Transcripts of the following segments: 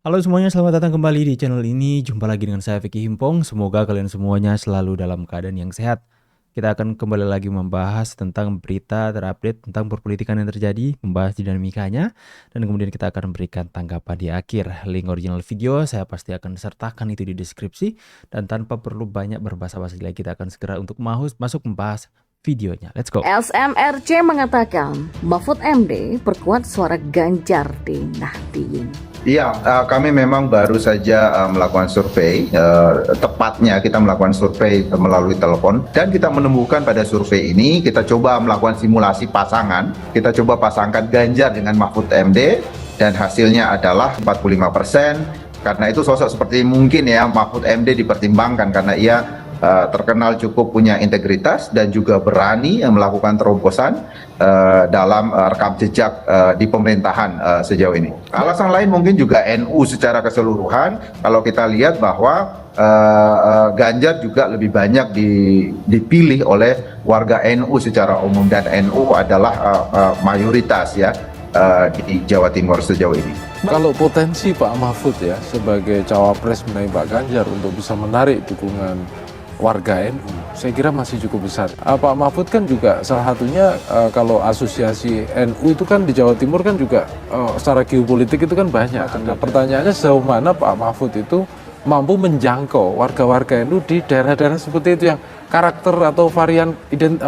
Halo semuanya, selamat datang kembali di channel ini. Jumpa lagi dengan saya Vicky Himpong. Semoga kalian semuanya selalu dalam keadaan yang sehat. Kita akan kembali lagi membahas tentang berita terupdate tentang perpolitikan yang terjadi, membahas dinamikanya, dan kemudian kita akan memberikan tanggapan di akhir. Link original video saya pasti akan sertakan itu di deskripsi, dan tanpa perlu banyak berbahasa-basi lagi, kita akan segera untuk masuk membahas videonya. Let's go. SMRC mengatakan Mahfud MD perkuat suara Ganjar di Nahdien. Iya, kami memang baru saja melakukan survei, tepatnya kita melakukan survei melalui telepon, dan kita menemukan pada survei ini, kita coba melakukan simulasi pasangan, kita coba pasangkan Ganjar dengan Mahfud MD, dan hasilnya adalah 45%, karena itu sosok seperti mungkin ya, Mahfud MD dipertimbangkan, karena ia terkenal cukup punya integritas dan juga berani melakukan terobosan dalam rekam jejak di pemerintahan sejauh ini. Alasan lain mungkin juga NU secara keseluruhan. Kalau kita lihat bahwa Ganjar juga lebih banyak dipilih oleh warga NU secara umum, dan NU adalah mayoritas ya di Jawa Timur sejauh ini. Kalau potensi Pak Mahfud ya sebagai cawapres menaik Pak Ganjar untuk bisa menarik dukungan warga NU, saya kira masih cukup besar. Pak Mahfud kan juga salah satunya, kalau asosiasi NU itu kan di Jawa Timur kan juga secara geopolitik itu kan banyak. Nah, pertanyaannya sejauh mana Pak Mahfud itu mampu menjangkau warga-warga NU di daerah-daerah seperti itu yang karakter atau varian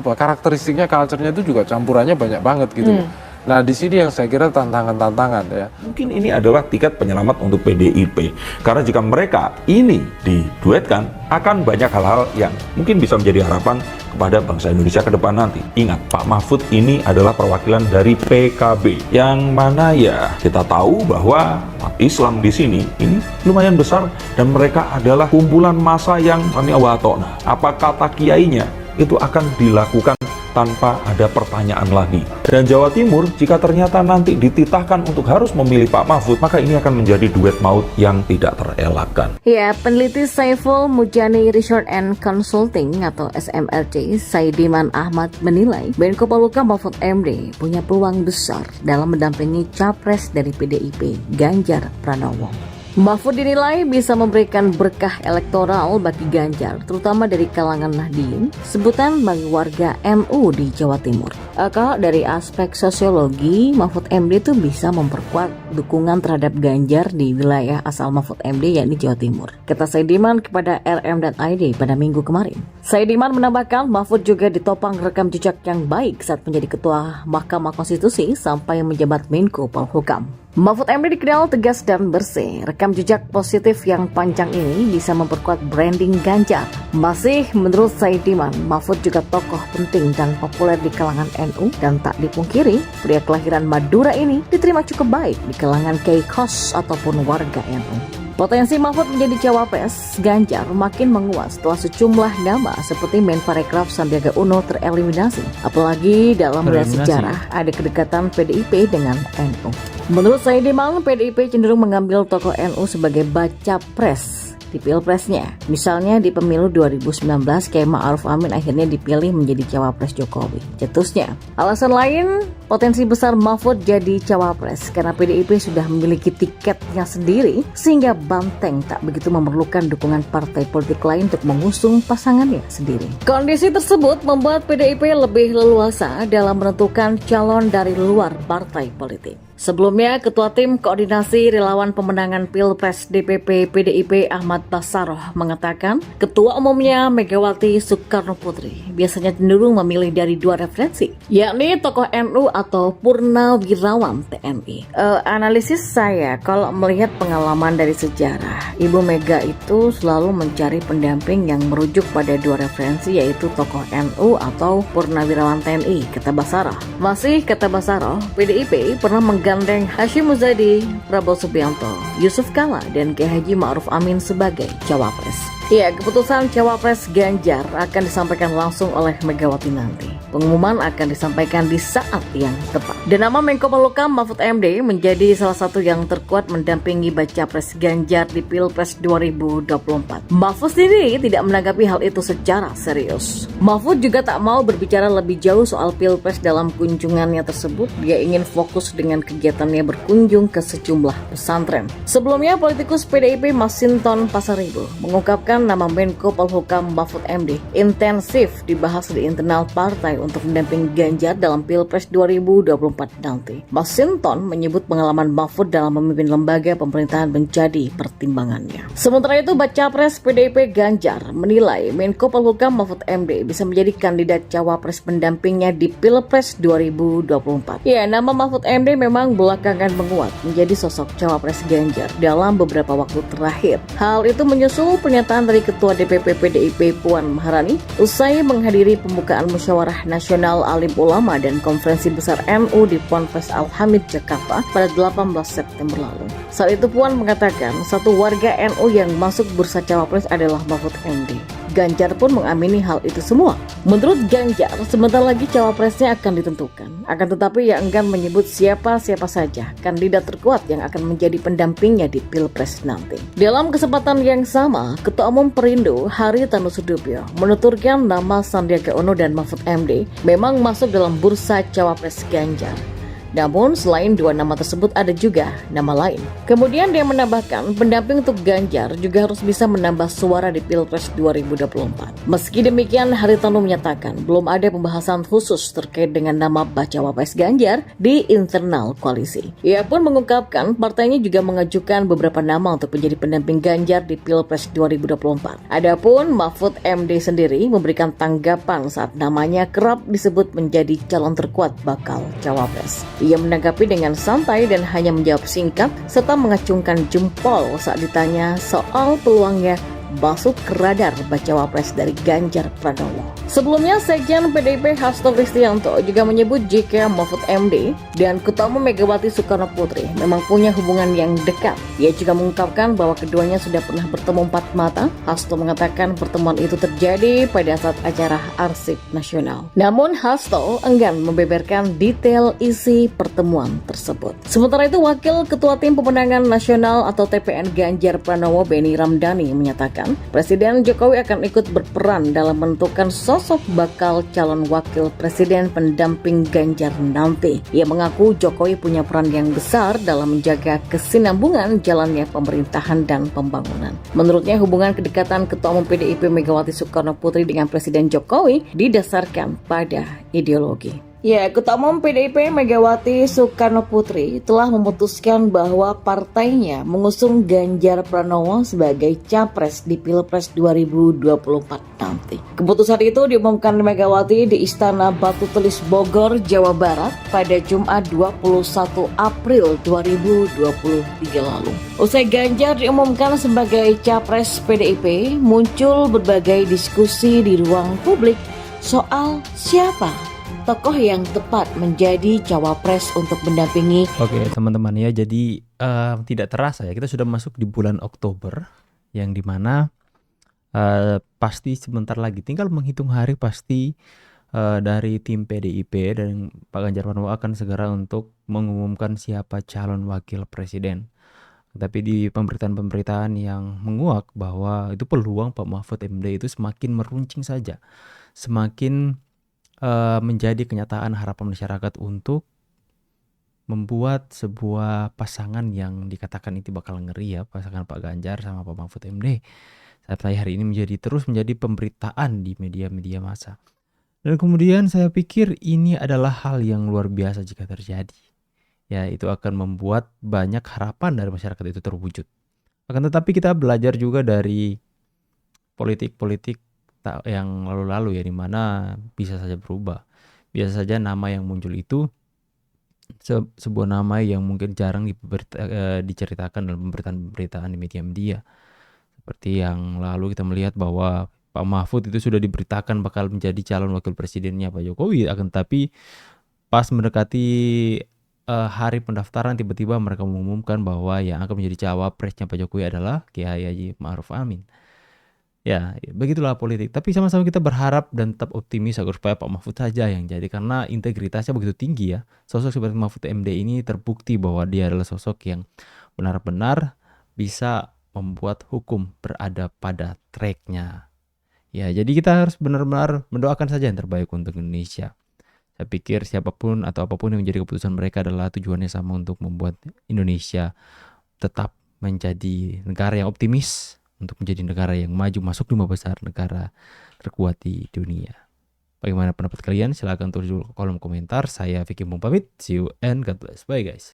karakteristiknya, culture-nya itu juga campurannya banyak banget gitu. Nah, di sini yang saya kira tantangan-tantangan ya. Mungkin ini adalah tiket penyelamat untuk PDIP. Karena jika mereka ini diduetkan, akan banyak hal-hal yang mungkin bisa menjadi harapan kepada bangsa Indonesia ke depan nanti. Ingat, Pak Mahfud ini adalah perwakilan dari PKB. Yang mana ya kita tahu bahwa umat Islam di sini ini lumayan besar, dan mereka adalah kumpulan massa yang sami'awatona. Apa kata kiainya itu akan dilakukan tanpa ada pertanyaan lagi. Dan Jawa Timur, jika ternyata nanti dititahkan untuk harus memilih Pak Mahfud, maka ini akan menjadi duet maut yang tidak terelakkan. Ya, peneliti Saiful Mujani Research and Consulting atau SMRC, Saidiman Ahmad menilai Menko Polhukam Mahfud MD punya peluang besar dalam mendampingi capres dari PDIP, Ganjar Pranowo. Mahfud dinilai bisa memberikan berkah elektoral bagi Ganjar, terutama dari kalangan Nahdien, sebutan bagi warga NU di Jawa Timur. Kalau dari aspek sosiologi, Mahfud MD itu bisa memperkuat dukungan terhadap Ganjar di wilayah asal Mahfud MD, yakni Jawa Timur. Kata Saidiman kepada RM.id pada minggu kemarin. Saidiman menambahkan Mahfud juga ditopang rekam jejak yang baik saat menjadi Ketua Mahkamah Konstitusi sampai menjabat Menko Polhukam. Mahfud MD dikenal tegas dan bersih. Rekam jejak positif yang panjang ini bisa memperkuat branding Ganjar. Masih menurut Saidiman, Mahfud juga tokoh penting dan populer di kalangan NU, dan tak dipungkiri, pria kelahiran Madura ini diterima cukup baik di kalangan Kiai Kos ataupun warga NU. Potensi Mahfud menjadi cawapres Ganjar makin menguat setelah sejumlah nama seperti Menparekraf Sandiaga Uno tereliminasi. Apalagi dalam sejarah ada kedekatan PDIP dengan NU. Menurut Saidiman, PDIP cenderung mengambil tokoh NU sebagai baca pres di pilpresnya. Misalnya di pemilu 2019, Kiai Ma'ruf Amin akhirnya dipilih menjadi cawapres Jokowi. Cetusnya, alasan lain potensi besar Mahfud jadi cawapres karena PDIP sudah memiliki tiketnya sendiri, sehingga banteng tak begitu memerlukan dukungan partai politik lain untuk mengusung pasangannya sendiri. Kondisi tersebut membuat PDIP lebih leluasa dalam menentukan calon dari luar partai politik. Sebelumnya, Ketua Tim Koordinasi Relawan Pemenangan Pilpres DPP PDIP Ahmad Bassaroh mengatakan, Ketua Umumnya Megawati Soekarno Putri biasanya cenderung memilih dari dua referensi, yakni tokoh NU atau purnawirawan TNI. Analisis saya, kalau melihat pengalaman dari sejarah, Ibu Mega itu selalu mencari pendamping yang merujuk pada dua referensi, yaitu tokoh NU atau purnawirawan TNI, kata Bassaroh. Masih kata Bassaroh, PDIP pernah menggandeng Hashim Muzadi, Prabowo Subianto, Yusuf Kala, dan Kiai Haji Ma'ruf Amin sebagai cawapres. Ya, keputusan Cawapres Ganjar akan disampaikan langsung oleh Megawati nanti. Pengumuman akan disampaikan di saat yang tepat. Dan nama Menko Polhukam Mahfud MD menjadi salah satu yang terkuat mendampingi baca pres Ganjar di Pilpres 2024. Mahfud sendiri tidak menanggapi hal itu secara serius. Mahfud juga tak mau berbicara lebih jauh soal Pilpres dalam kunjungannya tersebut. Dia ingin fokus dengan kegiatannya berkunjung ke sejumlah pesantren. Sebelumnya, politikus PDIP Masinton Pasaribu mengungkapkan nama Menko Polhukam Mahfud MD intensif dibahas di internal partai untuk mendampingi Ganjar dalam Pilpres 2024 nanti. Masinton menyebut pengalaman Mahfud dalam memimpin lembaga pemerintahan menjadi pertimbangannya. Sementara itu, Bacapres PDIP Ganjar menilai Menko Polhukam Mahfud MD bisa menjadi kandidat cawapres pendampingnya di Pilpres 2024. Ya, nama Mahfud MD memang belakangan menguat menjadi sosok cawapres Ganjar dalam beberapa waktu terakhir. Hal itu menyusul pernyataan dari Ketua DPP PDIP Puan Maharani usai menghadiri pembukaan Musyawarah Nasional Alim Ulama dan Konferensi Besar NU di Ponpes Al-Hamid, Jakarta pada 18 September lalu. Saat itu Puan mengatakan satu warga NU yang masuk bursa cawapres adalah Mahfud MD. Ganjar pun mengamini hal itu semua. Menurut Ganjar, sebentar lagi cawapresnya akan ditentukan. Akan tetapi ia enggan menyebut siapa-siapa saja kandidat terkuat yang akan menjadi pendampingnya di Pilpres nanti. Dalam kesempatan yang sama, Ketua Umum Perindo Haritanu Sudibyo menuturkan nama Sandiaga Uno dan Mahfud MD memang masuk dalam bursa cawapres Ganjar. Namun selain dua nama tersebut ada juga nama lain. Kemudian dia menambahkan pendamping untuk Ganjar juga harus bisa menambah suara di Pilpres 2024. Meski demikian, Haritanu menyatakan belum ada pembahasan khusus terkait dengan nama Bacawapres Ganjar di internal koalisi. Ia pun mengungkapkan partainya juga mengajukan beberapa nama untuk menjadi pendamping Ganjar di Pilpres 2024. Adapun Mahfud MD sendiri memberikan tanggapan saat namanya kerap disebut menjadi calon terkuat bakal cawapres. Ia menanggapi dengan santai dan hanya menjawab singkat serta mengacungkan jempol saat ditanya soal peluangnya masuk ke radar Bacawapres dari Ganjar Pranowo. Sebelumnya, Sekjen PDIP Hasto Kristianto juga menyebut jika Mahfud MD dan Ketua Umum Megawati Soekarno Putri memang punya hubungan yang dekat. Ia juga mengungkapkan bahwa keduanya sudah pernah bertemu 4 mata. Hasto mengatakan pertemuan itu terjadi pada saat acara Arsip Nasional. Namun Hasto enggan membeberkan detail isi pertemuan tersebut. Sementara itu, Wakil Ketua Tim Pemenangan Nasional atau TPN Ganjar Pranowo Beni Ramdhani menyatakan Presiden Jokowi akan ikut berperan dalam menentukan sosok bakal calon wakil presiden pendamping Ganjar nanti. Ia mengaku Jokowi punya peran yang besar dalam menjaga kesinambungan jalannya pemerintahan dan pembangunan. Menurutnya, hubungan kedekatan Ketua Umum PDIP Megawati Soekarno Putri dengan Presiden Jokowi didasarkan pada ideologi. Ya, Ketua Umum PDIP Megawati Soekarno Putri telah memutuskan bahwa partainya mengusung Ganjar Pranowo sebagai capres di Pilpres 2024 nanti. Keputusan itu diumumkan Megawati di Istana Batu Tulis Bogor, Jawa Barat pada Jumat 21 April 2023 lalu. Usai Ganjar diumumkan sebagai capres PDIP, muncul berbagai diskusi di ruang publik soal siapa tokoh yang tepat menjadi cawapres untuk mendampingi. Oke teman-teman ya, jadi tidak terasa ya kita sudah masuk di bulan Oktober yang dimana pasti sebentar lagi tinggal menghitung hari pasti dari tim PDIP dan Pak Ganjar Pranowo akan segera untuk mengumumkan siapa calon wakil presiden. Tapi di pemberitaan-pemberitaan yang menguak bahwa itu peluang Pak Mahfud MD itu semakin meruncing saja, semakin menjadi kenyataan harapan masyarakat untuk membuat sebuah pasangan yang dikatakan itu bakal ngeri ya, pasangan Pak Ganjar sama Pak Mahfud MD. Sampai hari ini terus menjadi pemberitaan di media-media massa. Dan kemudian saya pikir ini adalah hal yang luar biasa jika terjadi. Ya, itu akan membuat banyak harapan dari masyarakat itu terwujud. Akan tetapi kita belajar juga dari politik-politik yang lalu-lalu ya, dimana bisa saja berubah. Biasa saja nama yang muncul itu sebuah nama yang mungkin jarang diceritakan dalam pemberitaan di media-media. Seperti yang lalu kita melihat bahwa Pak Mahfud itu sudah diberitakan bakal menjadi calon wakil presidennya Pak Jokowi, akan tapi pas mendekati hari pendaftaran tiba-tiba mereka mengumumkan bahwa yang akan menjadi cawapresnya Pak Jokowi adalah Kiai Haji Ma'ruf Amin. Ya, begitulah politik. Tapi sama-sama kita berharap dan tetap optimis agar supaya Pak Mahfud saja yang jadi, karena integritasnya begitu tinggi ya. Sosok seperti Mahfud MD ini terbukti bahwa dia adalah sosok yang benar-benar bisa membuat hukum berada pada tracknya. Ya, jadi kita harus benar-benar mendoakan saja yang terbaik untuk Indonesia. Saya pikir siapapun atau apapun yang menjadi keputusan mereka adalah tujuannya sama untuk membuat Indonesia tetap menjadi negara yang optimis, untuk menjadi negara yang maju masuk 5 besar negara terkuat di dunia. Bagaimana pendapat kalian? Silahkan tulis di kolom komentar. Saya Vicky Pamit. See you and God bless. Bye guys.